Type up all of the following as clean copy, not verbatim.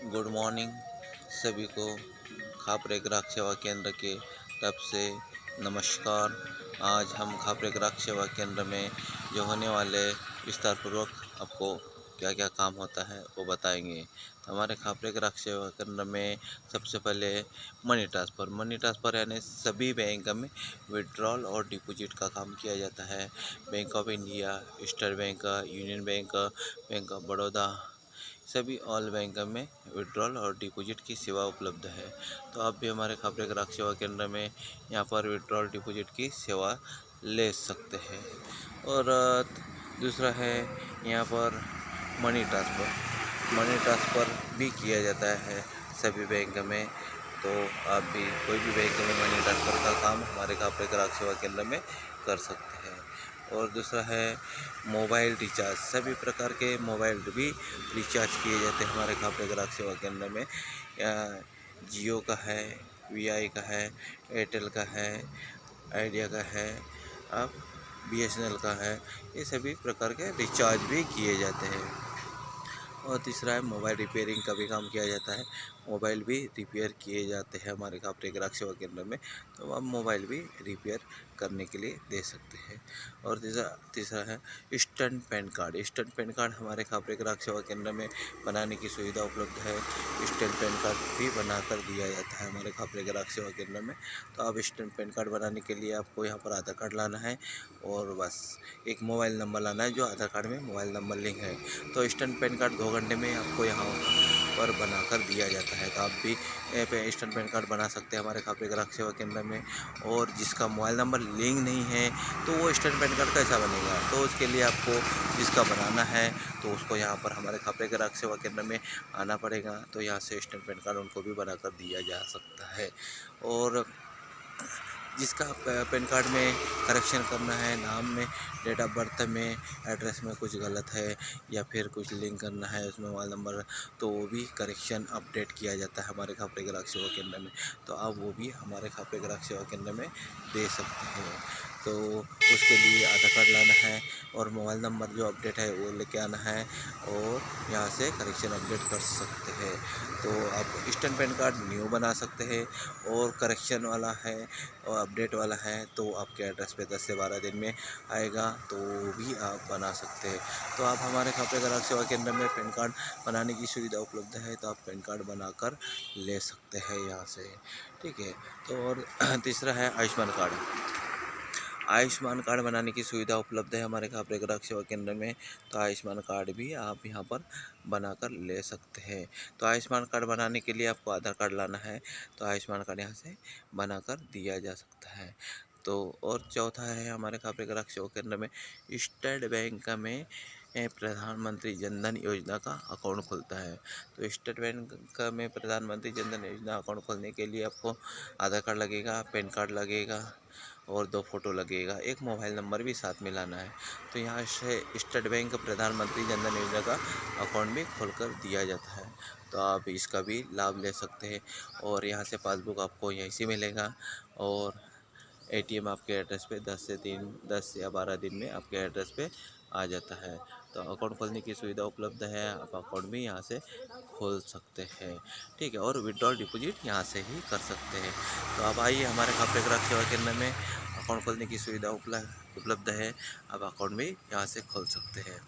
Good morning सभी को। खापरे ग्राहक सेवा केंद्र के तरफ से नमस्कार। आज हम खापरे ग्राहक सेवा केंद्र में जो होने वाले विस्तार पूर्वक आपको क्या क्या काम होता है वो बताएंगे। तो हमारे खापरे ग्राहक सेवा केंद्र में सबसे पहले मनी ट्रांसफ़र यानी सभी बैंक में विड्रॉल और डिपॉजिट का काम किया जाता है। Bank of India, state bank, union bank, bank of Baroda, सभी ऑल बैंक में विड्रॉल और डिपॉजिट की सेवा उपलब्ध है। तो आप भी हमारे खापरे ग्राहक सेवा केंद्र में यहाँ पर विड्रॉल डिपॉजिट की सेवा ले सकते हैं। और दूसरा है यहाँ पर मनी ट्रांसफ़र भी किया जाता है सभी बैंक में। तो आप भी कोई भी बैंक में मनी ट्रांसफ़र का काम हमारे खापरे ग्राहक सेवा केंद्र में कर सकते हैं। और दूसरा है मोबाइल रिचार्ज, सभी प्रकार के मोबाइल भी रिचार्ज किए जाते हैं हमारे खापरे ग्राहक सेवा केंद्र में। जियो का है, वीआई का है, एयरटेल का है, आइडिया का है, अब बीएसएनएल का है। ये सभी प्रकार के रिचार्ज भी किए जाते हैं। और तीसरा है मोबाइल रिपेयरिंग का भी काम किया जाता है। मोबाइल भी रिपेयर किए जाते हैं हमारे खापरे ग्राहक सेवा केंद्र में। तो आप मोबाइल भी रिपेयर करने के लिए दे सकते हैं। और तीसरा है इंस्टेंट पैन कार्ड हमारे खापरे ग्राहक सेवा केंद्र में बनाने की सुविधा उपलब्ध है। इंस्टेंट पैन कार्ड भी बनाकर दिया जाता है हमारे खापरे ग्राहक सेवा केंद्र में। तो आप इंस्टेंट पैन कार्ड बनाने के लिए आपको यहाँ पर आधार कार्ड लाना है और बस एक मोबाइल नंबर लाना है जो आधार कार्ड में मोबाइल नंबर लिंक है। तो इंस्टेंट पैन कार्ड 2 घंटे में आपको यहाँ पर बनाकर दिया जाता है। तो आप भी इंस्टेंट पैन कार्ड बना सकते हैं हमारे खापरे ग्राहक सेवा केंद्र में। और जिसका मोबाइल नंबर लिंक नहीं है तो वो इंस्टेंट पैन कार्ड कैसा बनेगा? तो उसके लिए आपको जिसका बनाना है तो उसको यहाँ पर हमारे खापरे ग्राहक सेवा केंद्र में आना पड़ेगा। तो यहाँ से इंस्टेंट पैन कार्ड उनको भी बनाकर दिया जा सकता है। और जिसका पैन कार्ड में करेक्शन करना है, नाम में, डेट ऑफ बर्थ में, एड्रेस में कुछ गलत है या फिर कुछ लिंक करना है उसमें मोबाइल नंबर, तो वो भी करेक्शन अपडेट किया जाता है हमारे खापरे ग्राहक सेवा केंद्र में। तो आप वो भी हमारे खापरे ग्राहक सेवा केंद्र में दे सकते हैं। तो उसके लिए आधार कार्ड लाना है और मोबाइल नंबर जो अपडेट है वो लेके आना है और यहाँ से करेक्शन अपडेट कर सकते हैं। तो आप इंस्टेंट पैन कार्ड न्यू बना सकते हैं और करेक्शन वाला है और अपडेट वाला है तो आपके एड्रेस पे 10 से 12 दिन में आएगा, तो वो भी आप बना सकते हैं। तो आप हमारे खापरे ग्राहक सेवा केंद्र में पैन कार्ड बनाने की सुविधा उपलब्ध है। तो आप पैन कार्ड बनाकर ले सकते हैं यहाँ से, ठीक है। तो और तीसरा है आयुष्मान कार्ड बनाने की सुविधा उपलब्ध है हमारे खापरे ग्राहक सेवा केंद्र में। तो आयुष्मान कार्ड भी आप यहाँ पर बनाकर ले सकते हैं। तो आयुष्मान कार्ड बनाने के लिए आपको आधार कार्ड लाना है। तो आयुष्मान कार्ड यहाँ से बनाकर दिया जा सकता है। तो और चौथा है हमारे खापरे ग्राहक सेवा केंद्र में स्टेट बैंक में प्रधानमंत्री जनधन योजना का अकाउंट खुलता है। तो स्टेट बैंक में प्रधानमंत्री जनधन योजना अकाउंट खोलने के लिए आपको आधार कार्ड लगेगा, पैन कार्ड लगेगा और 2 फोटो लगेगा, एक मोबाइल नंबर भी साथ में लाना है। तो यहाँ से स्टेट बैंक प्रधानमंत्री जनधन योजना का अकाउंट भी खोलकर दिया जाता है। तो आप इसका भी लाभ ले सकते हैं। और यहाँ से पासबुक आपको यहीं से मिलेगा और एटीएम आपके एड्रेस पे 10 या 12 दिन में आपके एड्रेस पे आ जाता है। तो अकाउंट खोलने की सुविधा उपलब्ध है, आप अकाउंट भी यहाँ से खोल सकते हैं, ठीक है। और विड्रॉल डिपॉजिट यहाँ से ही कर सकते हैं। तो आप आइए हमारे खापरे ग्राहक सेवा केंद्र में, अकाउंट खोलने की सुविधा उपलब्ध है, आप अकाउंट भी यहाँ से खोल सकते हैं।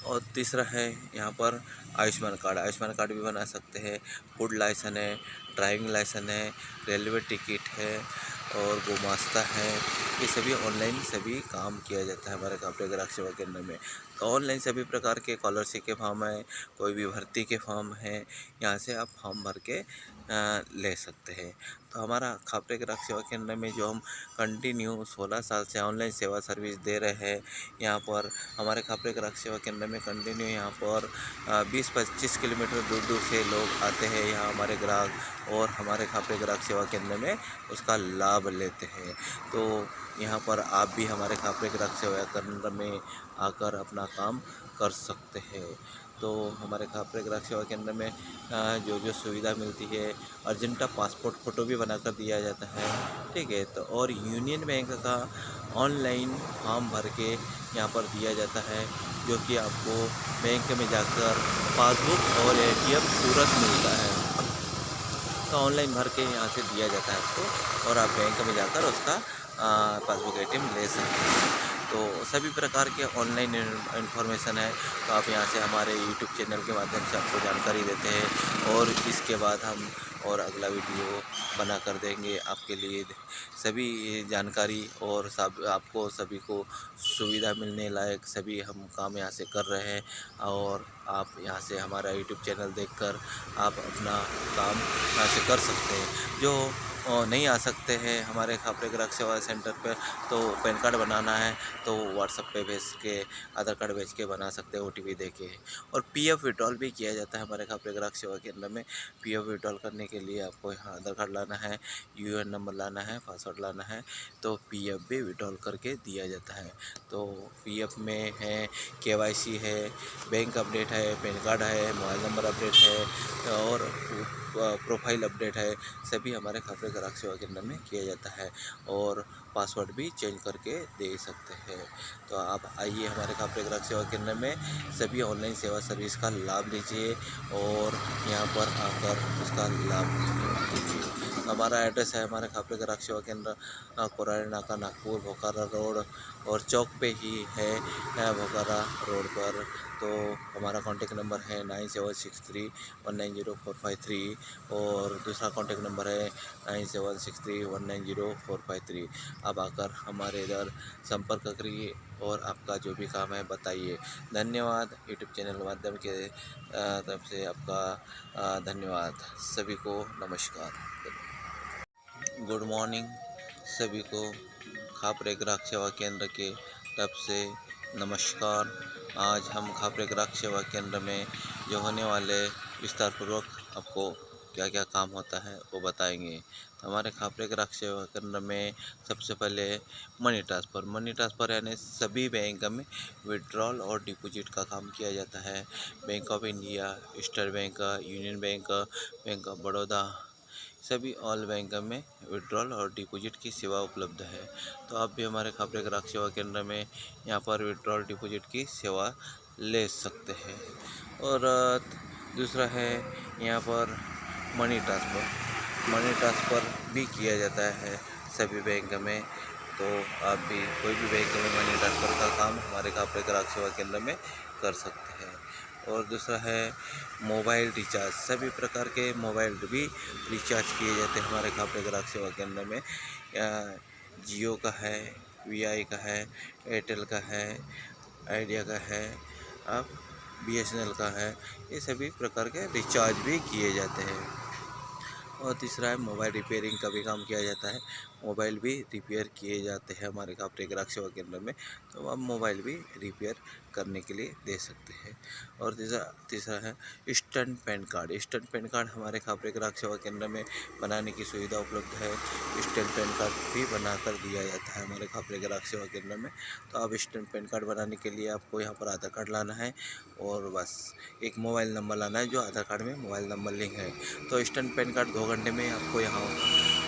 और तीसरा है यहाँ पर आयुष्मान कार्ड भी बना सकते हैं। फूड लाइसेंस है, ड्राइविंग लाइसेंस है, रेलवे टिकट है और गुमास्ता है। ये सभी ऑनलाइन सभी काम किया जाता है हमारे खापरे ग्राहक सेवा केंद्र में। तो ऑनलाइन सभी प्रकार के स्कॉलरशिप के फॉर्म है, कोई भी भर्ती के फॉर्म है, यहाँ से आप फॉर्म भर के ले सकते हैं। तो हमारा खापरे ग्राहक सेवा केंद्र में जो हम कंटिन्यू 16 साल से ऑनलाइन सेवा सर्विस दे रहे हैं, यहाँ पर हमारे खापरे ग्राहक सेवा केंद्र में कंटिन्यू यहाँ पर 20-25 किलोमीटर दूर दूर से लोग आते हैं यहाँ हमारे ग्राहक और हमारे खापरे ग्राहक सेवा केंद्र में उसका लाभ लेते हैं। तो यहाँ पर आप भी हमारे खापरे ग्राहक सेवा केंद्र में आकर अपना काम कर सकते हैं। तो हमारे खापरे ग्राहक सेवा केंद्र में जो जो सुविधा मिलती है, अर्जेंटा पासपोर्ट फ़ोटो भी बनाकर दिया जाता है, ठीक है। तो और यूनियन बैंक का ऑनलाइन फॉर्म भर के यहाँ पर दिया जाता है, जो कि आपको बैंक में जाकर पासबुक और एटीएम तुरंत मिलता है। तो ऑनलाइन भर के यहाँ से दिया जाता है आपको और आप बैंक में जाकर उसका पासबुक एटीएम ले सकते हैं। तो सभी प्रकार के ऑनलाइन इन्फॉर्मेशन है, तो आप यहाँ से हमारे यूट्यूब चैनल के माध्यम से आपको जानकारी देते हैं और इसके बाद हम और अगला वीडियो बना कर देंगे आपके लिए। सभी जानकारी और सब आपको सभी को सुविधा मिलने लायक सभी हम काम यहाँ से कर रहे हैं और आप यहाँ से हमारा यूट्यूब चैनल देखकर आप अपना काम यहाँ से कर सकते हैं। जो नहीं आ सकते हैं हमारे खापरे ग्राहक सेवा सेंटर पर, तो पैन कार्ड बनाना है तो व्हाट्सएप पे भेज के आधार कार्ड भेज के बना सकते हैं ओटीपी दे के। और पीएफ विड्रॉल भी किया जाता है हमारे खापरे ग्राहक सेवा केंद्र में। पीएफ विड्रॉल करने के लिए आपको यहाँ आधार कार्ड लाना है, यूएएन नंबर लाना है, पासवर्ड लाना है, तो पीएफ भी विड्रॉल करके दिया जाता है। तो पीएफ में है केवाईसी है, बैंक अपडेट है, पैन कार्ड है, मोबाइल नंबर अपडेट है और प्रोफाइल अपडेट है, सभी हमारे खापरे ग्राहक सेवा केंद्र में किया जाता है। और पासवर्ड भी चेंज करके दे सकते हैं। तो आप आइए हमारे खापरे ग्राहक सेवा केंद्र में, सभी ऑनलाइन सेवा सर्विस का लाभ लीजिए और यहाँ पर आकर उसका लाभ लीजिए। हमारा एड्रेस है हमारे खापरे ग्राहक सेवा केंद्र कोराड़ी नाका नागपुर भोकारा रोड और चौक पे ही है भोकारा रोड पर। तो हमारा कॉन्टेक्ट नंबर है 9763190453 और दूसरा कॉन्टेक्ट नंबर है 9763190453। आप आकर हमारे इधर संपर्क करिए और आपका जो भी काम है बताइए। धन्यवाद। यूट्यूब चैनल के माध्यम के तरफ से आपका धन्यवाद। सभी को नमस्कार। गुड मॉर्निंग सभी को। खापरे ग्राहक सेवा केंद्र के तरफ से नमस्कार। आज हम खापरे ग्राहक सेवा केंद्र में जो होने वाले विस्तारपूर्वक आपको क्या क्या काम होता है वो बताएंगे। तो हमारे खापरे ग्राहक सेवा केंद्र में सबसे पहले मनी ट्रांसफ़र यानी सभी बैंक में विड्रॉल और डिपॉजिट का काम किया जाता है। Bank of India, state bank, union bank, bank of Baroda, सभी ऑल बैंक में विड्रॉल और डिपॉजिट की सेवा उपलब्ध है। तो आप भी हमारे खापरे ग्राहक सेवा केंद्र में यहाँ पर विड्रॉल डिपॉजिट की सेवा ले सकते हैं। और दूसरा है यहाँ पर मनी ट्रांसफ़र भी किया जाता है सभी बैंक में। तो आप भी कोई भी बैंक में मनी ट्रांसफ़र का काम हमारे खापरे ग्राहक सेवा केंद्र में कर सकते हैं। और दूसरा है मोबाइल रिचार्ज, सभी प्रकार के मोबाइल भी रिचार्ज किए जाते हैं हमारे खापरे ग्राहक सेवा केंद्र में। जियो का है, वीआई का है, एयरटेल का है, आइडिया का है, अब बीएसएनएल का है, ये सभी प्रकार के रिचार्ज भी किए जाते हैं। और तीसरा है मोबाइल रिपेयरिंग का भी काम किया जाता है। मोबाइल भी रिपेयर किए जाते हैं हमारे खापरे ग्राहक सेवा केंद्र में, तो आप मोबाइल भी रिपेयर करने के लिए दे सकते हैं। और तीसरा है इंस्टेंट पैन कार्ड हमारे खापरे ग्राहक सेवा केंद्र में बनाने की सुविधा उपलब्ध है। इंस्टेंट पैन कार्ड भी बनाकर दिया जाता है हमारे खापरे ग्राहक सेवा केंद्र में। तो आप इंस्टेंट पैन कार्ड बनाने के लिए आपको यहाँ पर आधार कार्ड लाना है और बस एक मोबाइल नंबर लाना है जो आधार कार्ड में मोबाइल नंबर लिंक है। तो इंस्टेंट पैन कार्ड 2 घंटे में आपको यहाँ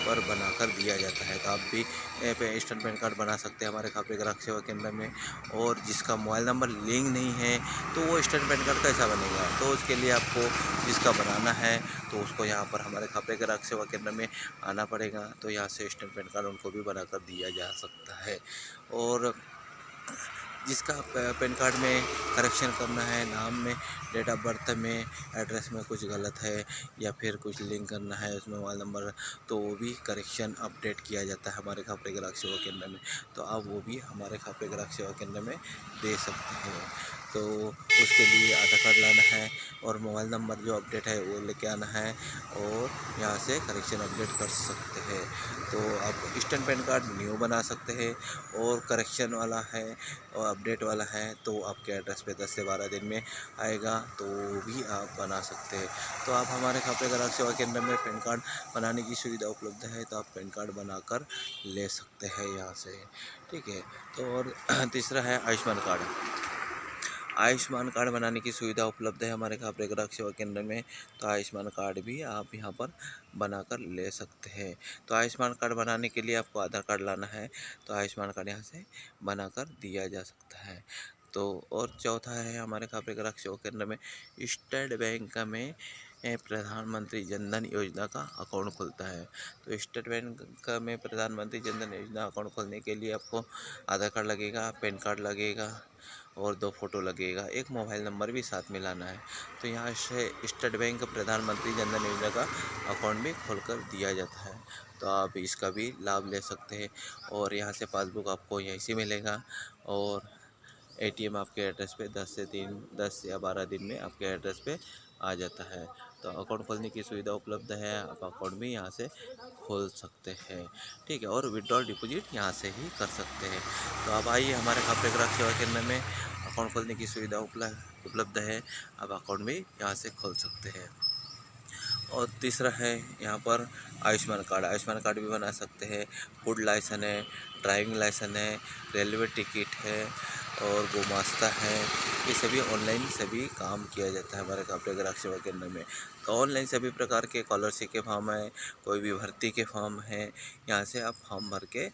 पर बनाकर दिया जाता है। तो आप भी इंस्टेंट पैन कार्ड बना सकते हैं हमारे खापरे ग्राहक सेवा केंद्र में। और जिसका मोबाइल नंबर लिंक नहीं है तो वो इंस्टेंट पैन कार्ड कैसा बनेगा, तो उसके लिए आपको जिसका बनाना है तो उसको यहाँ पर हमारे खापरे ग्राहक सेवा केंद्र में आना पड़ेगा। तो यहाँ से इंस्टेंट पैन कार्ड उनको भी बनाकर दिया जा सकता है। और जिसका पैन कार्ड में करेक्शन करना है, नाम में, डेट ऑफ बर्थ में, एड्रेस में कुछ गलत है या फिर कुछ लिंक करना है उसमें मोबाइल नंबर, तो वो भी करेक्शन अपडेट किया जाता है हमारे खापरे ग्राहक सेवा केंद्र में। तो आप वो भी हमारे खापरे ग्राहक सेवा केंद्र में दे सकते हैं। तो उसके लिए आधार कार्ड लाना है और मोबाइल नंबर जो अपडेट है वो लेके आना है और यहाँ से करेक्शन अपडेट कर सकते हैं। तो आप इंस्टेंट पैन कार्ड न्यू बना सकते हैं और करेक्शन वाला है और अपडेट वाला है तो आपके एड्रेस पे 10 से 12 दिन में आएगा, तो वो भी आप बना सकते हैं। तो आप हमारे खापरे ग्राहक सेवा केंद्र में पैन कार्ड बनाने की सुविधा उपलब्ध है, तो आप पैन कार्ड बनाकर ले सकते हैं यहाँ से, ठीक है। तो और तीसरा है आयुष्मान कार्ड बनाने की सुविधा उपलब्ध है हमारे खापरे ग्राहक सेवा केंद्र में। तो आयुष्मान कार्ड भी आप यहाँ पर बनाकर ले सकते हैं। तो आयुष्मान कार्ड बनाने के लिए आपको आधार कार्ड लाना है, तो आयुष्मान कार्ड यहाँ से बनाकर दिया जा सकता है। तो और चौथा है हमारे खापरे ग्राहक सेवा केंद्र में स्टेट बैंक में प्रधानमंत्री जनधन योजना का अकाउंट खुलता है। तो स्टेट बैंक में प्रधानमंत्री जनधन योजना अकाउंट खोलने के लिए आपको आधार कार्ड लगेगा, पैन कार्ड लगेगा और 2 फोटो लगेगा, एक मोबाइल नंबर भी साथ में लाना है। तो यहाँ से स्टेट बैंक प्रधानमंत्री जनधन योजना का अकाउंट भी खोलकर दिया जाता है। तो आप इसका भी लाभ ले सकते हैं और यहाँ से पासबुक आपको यहीं से मिलेगा और एटीएम आपके एड्रेस पे 10 या 12 दिन में आपके एड्रेस पे आ जाता है। तो अकाउंट खोलने की सुविधा उपलब्ध है, आप अकाउंट भी यहाँ से खोल सकते हैं, ठीक है। और विड्रॉल डिपॉजिट यहाँ से ही कर सकते हैं। तो आप आइए हमारे खापरे ग्राहक सेवा केंद्र में, अकाउंट खोलने की सुविधा उपलब्ध है, आप अकाउंट भी यहाँ से खोल सकते हैं। और तीसरा है यहाँ पर आयुष्मान कार्ड भी बना सकते हैं, फूड लाइसेंस है, ड्राइविंग लाइसेंस है, रेलवे टिकट है और गुमास्ता है। ये सभी ऑनलाइन सभी काम किया जाता है हमारे खापरे ग्राहक सेवा केंद्र में। तो ऑनलाइन सभी प्रकार के स्कॉलरशिप के फॉर्म है, कोई भी भर्ती के फॉर्म है, यहाँ से आप फॉर्म भर के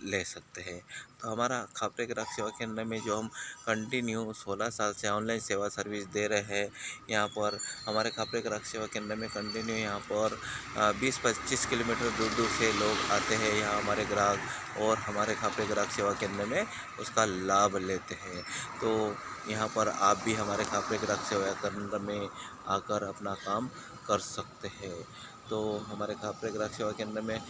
ले सकते हैं। तो हमारा खापरे ग्राहक सेवा केंद्र में जो हम कंटिन्यू 16 साल से ऑनलाइन सेवा सर्विस दे रहे हैं, यहाँ पर हमारे खापरे ग्राहक सेवा केंद्र में कंटिन्यू यहाँ पर 20-25 किलोमीटर दूर दूर से लोग आते हैं यहाँ हमारे ग्राहक और हमारे खापरे ग्राहक सेवा केंद्र में उसका लाभ लेते हैं। तो यहाँ पर आप भी हमारे खापरे ग्राहक सेवा केंद्र में आकर अपना काम कर सकते हैं। तो हमारे खापरे ग्राहक सेवा केंद्र में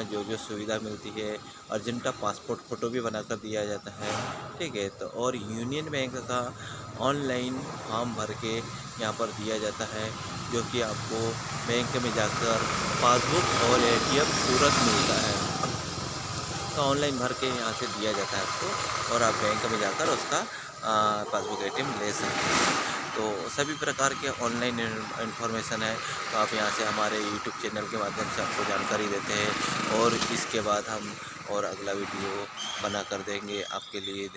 जो सुविधा मिलती है, अर्जेंटा पासपोर्ट फ़ोटो भी बनाकर दिया जाता है, ठीक है। तो और यूनियन बैंक का ऑनलाइन फॉर्म भर के यहाँ पर दिया जाता है, जो कि आपको बैंक में जाकर पासबुक और एटीएम तुरंत मिलता है। तो ऑनलाइन भर के यहाँ से दिया जाता है आपको और आप बैंक में जाकर उसका पासबुक एटीएम ले सकते हैं। तो सभी प्रकार के ऑनलाइन इन्फॉर्मेशन है, तो आप यहाँ से हमारे यूट्यूब चैनल के माध्यम से आपको जानकारी देते हैं और इसके बाद हम और अगला वीडियो बना कर देंगे आपके लिए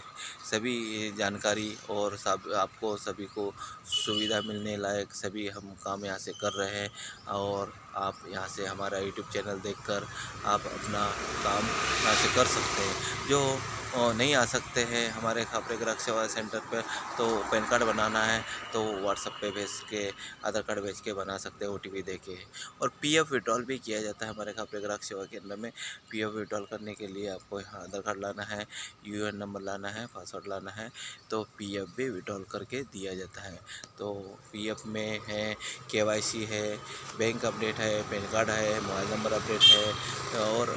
सभी जानकारी और सब आपको सभी को सुविधा मिलने लायक सभी हम काम यहाँ से कर रहे हैं। और आप यहाँ से हमारा यूट्यूब चैनल देखकर आप अपना काम यहाँ से कर सकते हैं। जो नहीं आ सकते हैं हमारे खापरे ग्राहक सेवा सेंटर पर, तो पैन कार्ड बनाना है तो व्हाट्सएप पे भेज के आधार कार्ड भेज के बना सकते हैं ओटीपी दे के। और पीएफ विड्रॉल भी किया जाता है हमारे खापरे ग्राहक सेवा केंद्र में। पीएफ विड्रॉल करने के लिए आपको यहाँ आधार कार्ड लाना है, यूएन नंबर लाना है, पासवर्ड लाना है, तो पीएफ भी विड्रॉल करके दिया जाता है। तो पीएफ में है केवाईसी है, बैंक अपडेट है, पैन कार्ड है, मोबाइल नंबर अपडेट है और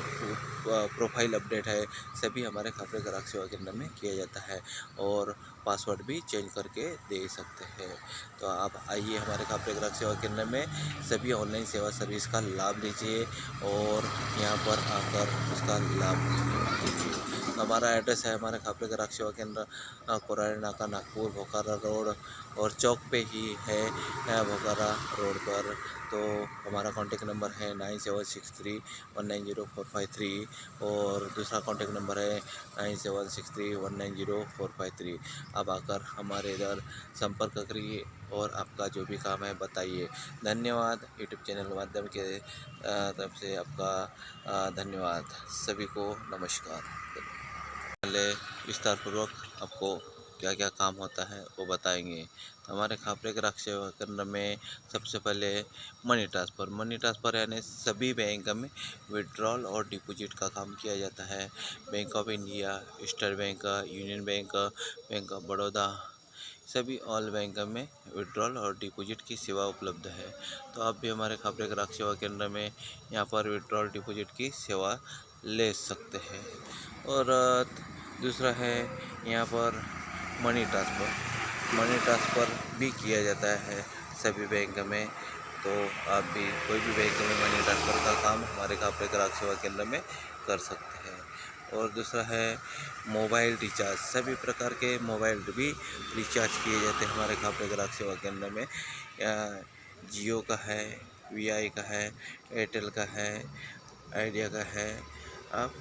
प्रोफाइल अपडेट है, सभी हमारे खापरे ग्राहक सेवा केंद्र में किया जाता है। और पासवर्ड भी चेंज करके दे सकते हैं। तो आप आइए हमारे खापरे ग्राहक सेवा केंद्र में, सभी ऑनलाइन सेवा सर्विस का लाभ लीजिए और यहाँ पर आकर उसका लाभ लीजिए। हमारा एड्रेस है हमारे खापरे ग्राहक सेवा केंद्र कोराड़ी नाका, नागपुर, भोकारा रोड और चौक पे ही है भोकारा रोड पर। तो हमारा कॉन्टेक्ट नंबर है 9763190453 और दूसरा कॉन्टेक्ट नंबर है 9763190453। आप आकर हमारे इधर संपर्क करिए और आपका जो भी काम है बताइए। धन्यवाद। यूट्यूब चैनल के माध्यम के तरफ से आपका धन्यवाद। सभी को नमस्कार। पहले विस्तारपूर्वक आपको क्या क्या काम होता है वो बताएंगे। तो हमारे खापरे ग्राहक सेवा केंद्र में सबसे पहले मनी ट्रांसफ़र यानी सभी बैंक में विड्रॉल और डिपॉजिट का काम किया जाता है। Bank of India, state bank, union bank, bank of Baroda, सभी ऑल बैंक में विड्रॉल और डिपॉजिट की सेवा उपलब्ध है। तो आप भी हमारे खापरे ग्राहक सेवा केंद्र में यहाँ पर विड्रॉल डिपॉजिट की सेवा ले सकते हैं। और दूसरा है यहाँ पर मनी ट्रांसफ़र भी किया जाता है सभी बैंक में। तो आप भी कोई भी बैंक में मनी ट्रांसफ़र का काम हमारे खापरे ग्राहक सेवा केंद्र में कर सकते हैं। और दूसरा है मोबाइल रिचार्ज, सभी प्रकार के मोबाइल भी रिचार्ज किए जाते हैं हमारे खापरे ग्राहक सेवा केंद्र में। जियो का है, वीआई का है, एयरटेल का है, आइडिया का है, अब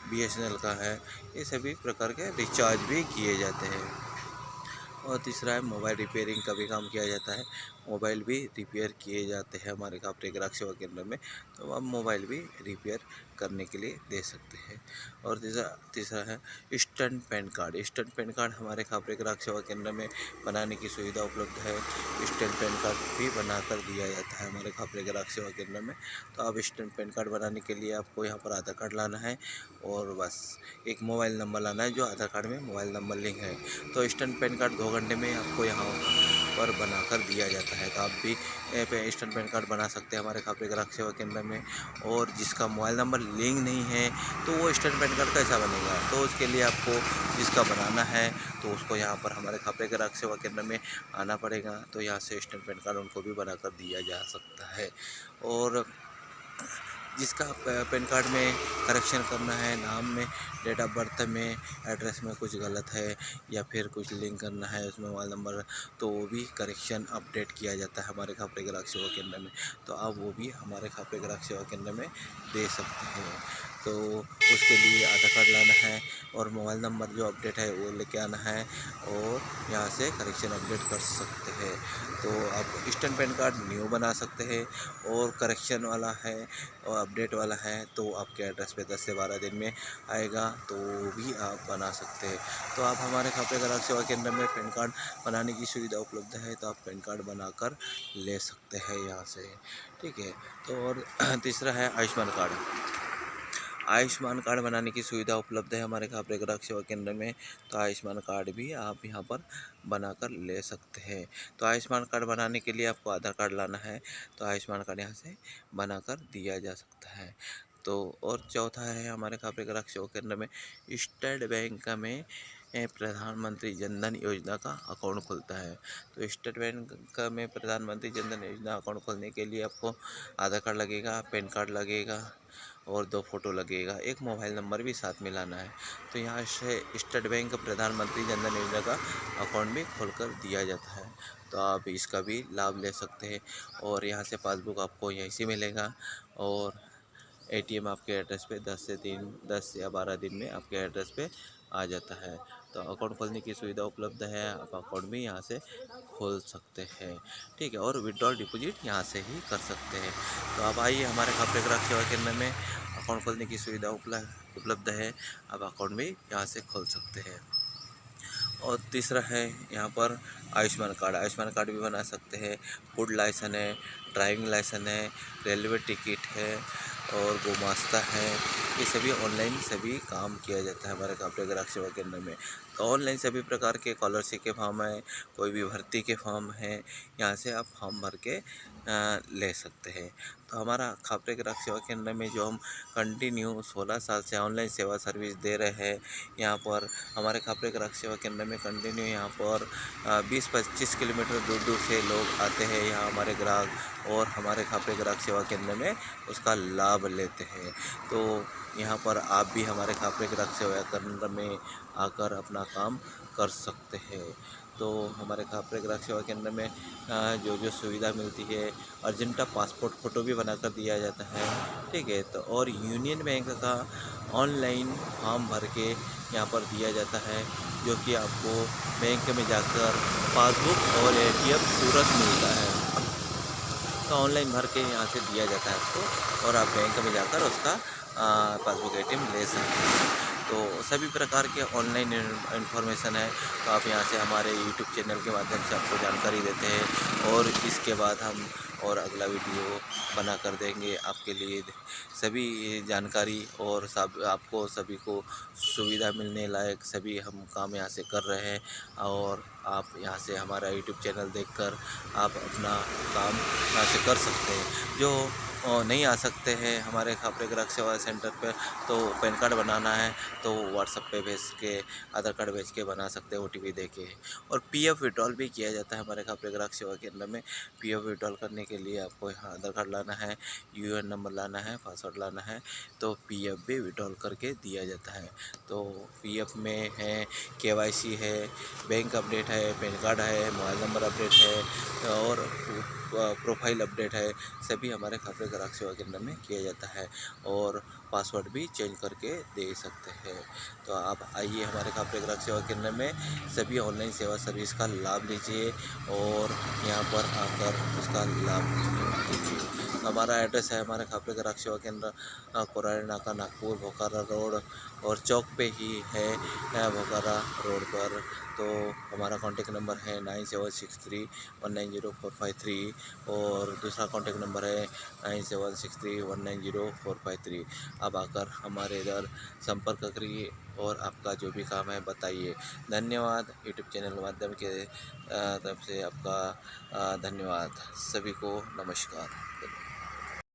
बीएसएनएल का है, ये सभी प्रकार के रिचार्ज भी किए जाते हैं। और तीसरा है मोबाइल रिपेयरिंग का भी काम किया जाता है। मोबाइल भी रिपेयर किए जाते हैं हमारे खापरे ग्राहक सेवा केंद्र में, तो आप मोबाइल भी रिपेयर करने के लिए दे सकते हैं। और तीसरा है instant pan card. Instant pan card हमारे खापरे ग्राहक सेवा केंद्र में बनाने की सुविधा उपलब्ध है। इंस्टेंट पैन कार्ड भी बनाकर दिया जाता है हमारे खापरे ग्राहक सेवा केंद्र में। तो आप इंस्टेंट पैन कार्ड बनाने के लिए आपको यहाँ पर आधार कार्ड लाना है और बस एक मोबाइल नंबर लाना है जो आधार कार्ड में मोबाइल नंबर लिंक है। तो इंस्टेंट पैन कार्ड 2 घंटे में आपको यहाँ पर बनाकर दिया जाता है। तो आप भी इंस्टेंट पैन कार्ड बना सकते हैं हमारे खापरे ग्राहक सेवा केंद्र में। और जिसका मोबाइल नंबर लिंक नहीं है तो वो इंस्टेंट पैन कार्ड कैसा बनेगा, तो उसके लिए आपको जिसका बनाना है तो उसको यहाँ पर हमारे खापरे ग्राहक सेवा केंद्र में आना पड़ेगा। तो यहाँ से इंस्टेंट पैन कार्ड उनको भी बनाकर दिया जा सकता है। और जिसका पैन कार्ड में करेक्शन करना है, नाम में, डेट ऑफ बर्थ में, एड्रेस में कुछ गलत है या फिर कुछ लिंक करना है उसमें मोबाइल नंबर, तो वो भी करेक्शन अपडेट किया जाता है हमारे खापरे ग्राहक सेवा केंद्र में। तो आप वो भी हमारे खापरे ग्राहक सेवा केंद्र में दे सकते हैं। तो उसके लिए आधार कार्ड लाना है और मोबाइल नंबर जो अपडेट है वो लेके आना है और यहाँ से करेक्शन अपडेट कर सकते हैं। तो आप इंस्टेंट पैन कार्ड न्यू बना सकते हैं और करेक्शन वाला है और अपडेट वाला है तो आपके एड्रेस पे 10 से 12 दिन में आएगा, तो वो भी आप बना सकते हैं। तो आप हमारे खापरे ग्राहक सेवा केंद्र में पैन कार्ड बनाने की सुविधा उपलब्ध है, तो आप पैन कार्ड बनाकर ले सकते हैं यहाँ से, ठीक है। तो और तीसरा है आयुष्मान कार्ड। आयुष्मान कार्ड बनाने की सुविधा उपलब्ध है हमारे खापरे ग्राहक सेवा केंद्र में। तो आयुष्मान कार्ड भी आप यहाँ पर बनाकर ले सकते हैं। तो आयुष्मान कार्ड बनाने के लिए आपको आधार कार्ड लाना है, तो आयुष्मान कार्ड यहाँ से बनाकर दिया जा सकता है। तो और चौथा है हमारे खापरे ग्राहक सेवा केंद्र में स्टेट बैंक में प्रधानमंत्री जनधन योजना का अकाउंट खुलता है। तो स्टेट बैंक में प्रधानमंत्री जनधन योजना अकाउंट खोलने के लिए आपको आधार कार्ड लगेगा, पैन कार्ड लगेगा और 2 फोटो लगेगा, एक मोबाइल नंबर भी साथ में लाना है। तो यहाँ से स्टेट बैंक प्रधानमंत्री जनधन योजना का अकाउंट भी खोलकर दिया जाता है। तो आप इसका भी लाभ ले सकते हैं और यहाँ से पासबुक आपको यहीं से मिलेगा और एटीएम आपके एड्रेस पे 10 या 12 दिन में आपके एड्रेस पे आ जाता है। तो अकाउंट खोलने की सुविधा उपलब्ध है, आप अकाउंट भी यहाँ से खोल सकते हैं, ठीक है। और विड्रॉल डिपॉजिट यहाँ से ही कर सकते हैं। तो आप आइए हमारे खापरे ग्राहक सेवा केंद्र में, अकाउंट खोलने की सुविधा उपलब्ध है, आप अकाउंट भी यहाँ से खोल सकते हैं। और तीसरा है यहाँ पर आयुष्मान कार्ड। आयुष्मान कार्ड भी बना सकते हैं, फूड लाइसेंस है, ड्राइविंग लाइसेंस है, रेलवे टिकट है और गोमास्ता है, ये सभी ऑनलाइन सभी काम किया जाता है हमारे खापरे ग्राहक सेवा केंद्र में। तो ऑनलाइन सभी प्रकार के स्कॉलरशिप के फॉर्म है, कोई भी भर्ती के फॉर्म है, यहाँ से आप फॉर्म भर के ले सकते हैं। तो हमारा खापरे ग्राहक सेवा केंद्र में जो हम कंटिन्यू 16 साल से ऑनलाइन सेवा सर्विस दे रहे हैं, यहाँ पर हमारे खापरे ग्राहक सेवा केंद्र में कंटिन्यू यहाँ पर 20-25 किलोमीटर दूर दूर से लोग आते हैं यहाँ हमारे ग्राहक और हमारे खापरे ग्राहक सेवा केंद्र में उसका लाभ लेते हैं। तो यहाँ पर आप भी हमारे खापरे ग्राहक सेवा केंद्र में आकर अपना काम कर सकते हैं। तो हमारे खापरे ग्राहक सेवा केंद्र में जो जो सुविधा मिलती है, अर्जेंटा पासपोर्ट फ़ोटो भी बनाकर दिया जाता है, ठीक है। तो और यूनियन बैंक का ऑनलाइन फॉर्म भर के यहाँ पर दिया जाता है, जो कि आपको बैंक में जाकर पासबुक और एटीएम तुरंत मिलता है। तो ऑनलाइन भर के यहाँ से दिया जाता है आपको और आप बैंक में जाकर उसका पासबुक एटीएम ले सकते हैं। तो सभी प्रकार के ऑनलाइन इन्फॉर्मेशन है, तो आप यहाँ से हमारे यूट्यूब चैनल के माध्यम से आपको जानकारी देते हैं और इसके बाद हम और अगला वीडियो बना कर देंगे आपके लिए सभी जानकारी और सब आपको सभी को सुविधा मिलने लायक सभी हम काम यहाँ से कर रहे हैं। और आप यहाँ से हमारा यूट्यूब चैनल देखकर आप अपना काम यहाँ से कर सकते हैं। जो नहीं आ सकते हैं हमारे खापरे ग्राहक सेवा सेंटर पर, तो पैन कार्ड बनाना है तो व्हाट्सएप पे भेज के आधार कार्ड भेज के बना सकते हैं ओटीपी दे के। और पीएफ विड्रॉल भी किया जाता है हमारे खापरे ग्राहक सेवा केंद्र में। पीएफ विड्रॉल करने के लिए आपको यहाँ आधार कार्ड लाना है, यूएएन नंबर लाना है, पासवर्ड लाना है, तो पीएफ भी विड्रॉल करके दिया जाता है। तो पीएफ में है केवाईसी है, बैंक अपडेट है, पैन कार्ड है, मोबाइल नंबर अपडेट है और प्रोफाइल अपडेट है, सभी हमारे खापरे ग्राहक सेवा केंद्र में किया जाता है और पासवर्ड भी चेंज करके दे सकते हैं। तो आप आइए हमारे खापरे ग्राहक सेवा केंद्र में, सभी ऑनलाइन सेवा सर्विस का लाभ लीजिए और यहाँ पर आकर उसका लाभ लीजिए। हमारा एड्रेस है, हमारे खापरे ग्राहक सेवा केंद्र कोराड़ी नाका, नागपुर, भोकारा रोड और चौक पे ही है, भोकारा रोड पर। तो हमारा कॉन्टेक्ट नंबर है 9763190453 और दूसरा कॉन्टेक्ट नंबर है 9763190453। आप आकर हमारे इधर संपर्क करिए और आपका जो भी काम है बताइए। धन्यवाद। यूट्यूब चैनल माध्यम के तरफ से आपका धन्यवाद। सभी को नमस्कार।